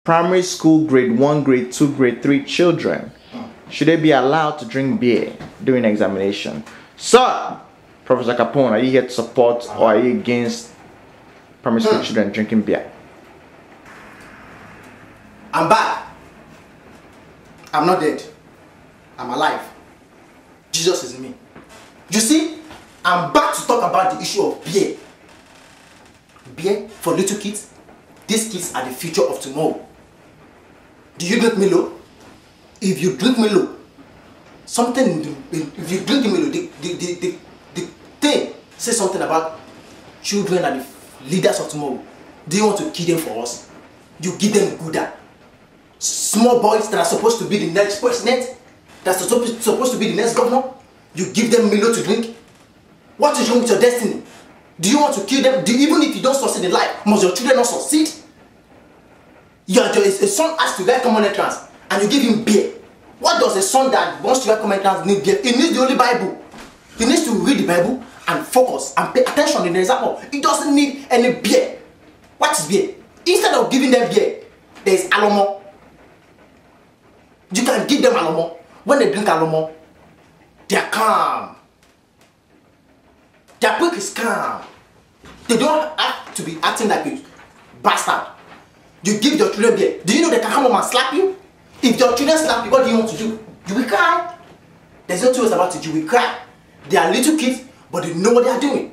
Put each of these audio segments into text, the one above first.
primary school grade 1, grade 2, grade 3 children, should they be allowed to drink beer during examination? Sir, Professor Capone, are you here to support or are you against primary school children drinking beer? I'm back. I'm not dead. I'm alive. Jesus is in me. You see, I'm back to talk about the issue of beer. Beer for little kids. These kids are the future of tomorrow. Do you drink Milo? If you drink Milo, if you drink Milo, the thing says something about children are the leaders of tomorrow. Do you want to kill them for us? You give them Gouda. Small boys that are supposed to be the next president, that's supposed to be the next governor, you give them Milo to drink? What is wrong with your destiny? Do you want to kill them? Even if you don't succeed in life, must your children not succeed? A son has to get common entrance and you give him beer. What does a son that wants to get common entrance need beer? He needs the Holy Bible. He needs to read the Bible and focus and pay attention in the example. He doesn't need any beer. What is beer? Instead of giving them beer, there is alomo. You can give them alomo. When they drink alomo, they are calm. Their quick is calm. They don't have to be acting like a bastard. You give your children beer. Do you know they can come home and slap you? If your children slap you, what do you want to do? You will cry. There's no two ways about it. You will cry. They are little kids, but they know what they are doing.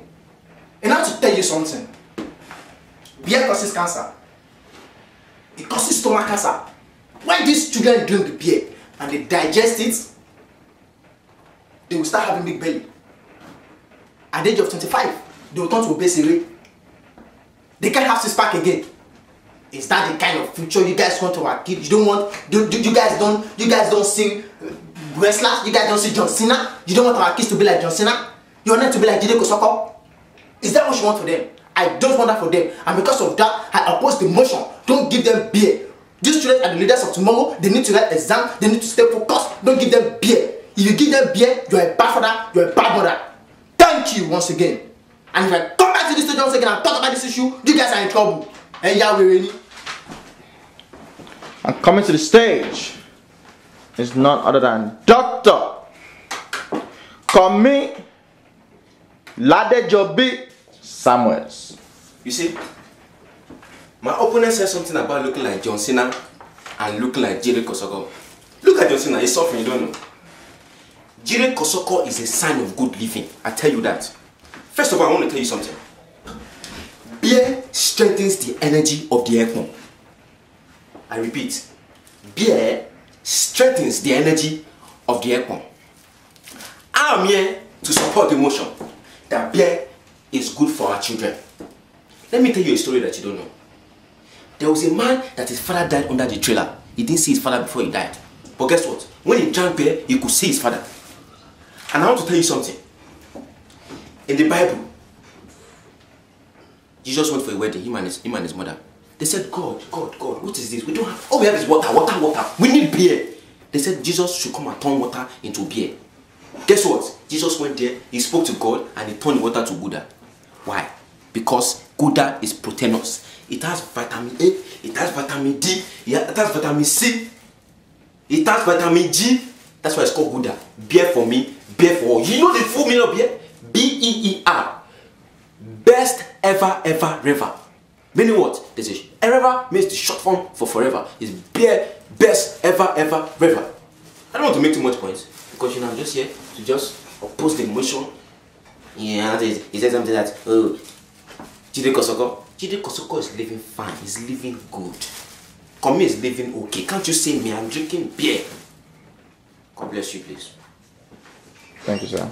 And I have to tell you something. Beer causes cancer. It causes stomach cancer. When these children drink the beer and they digest it, they will start having big belly. At the age of 25, they will turn to obesity. They can't have six-pack again. Is that the kind of future you guys want to our kids? You don't want? You guys don't see wrestlers? You guys don't see John Cena? You don't want our kids to be like John Cena? You want them to be like Jide Kosoko? Is that what you want for them? I don't want that for them, and because of that, I oppose the motion. Don't give them beer. These students are the leaders of tomorrow. They need to write exam. They need to stay focused. Don't give them beer. If you give them beer, you are a bad father. You are a bad mother. Thank you once again. And if I come back to this stage once again and talk about this issue, you guys are in trouble. And yeah, we're ready. And coming to the stage is none other than Dr. Komi Ladejobi Samuels. You see, my opponent said something about looking like John Cena and looking like Jide Kosoko. Look at John Cena, he's suffering, you don't know. Jide Kosoko is a sign of good living, I tell you that. First of all, I want to tell you something. Beer strengthens the energy of the ECMO. I repeat, beer strengthens the energy of the ECMO. I am here to support the motion that beer is good for our children. Let me tell you a story that you don't know. There was a man that his father died under the trailer. He didn't see his father before he died. But guess what? When he drank beer, he could see his father. And I want to tell you something. In the Bible, Jesus went for a wedding, him and his mother. They said, God, what is this? We don't have, all we have is water. We need beer. They said Jesus should come and turn water into beer. Guess what? Jesus went there, he spoke to God, and he turned water to Gouda. Why? Because Gouda is proteinous. It has vitamin A, it has vitamin D, it has vitamin C, it has vitamin G. That's why it's called Gouda. Beer for me, beer for all. You know the full meaning of beer? B-E-E-R. Best ever. Meaning what? There's a ever means the short form for forever. It's beer, best ever. I don't want to make too much points because I'm just here to just oppose the motion. Yeah, he said something that Jide Kosoko is living fine. He's living good. Komi is living okay. Can't you say me? I'm drinking beer. God bless you, please. Thank you, sir.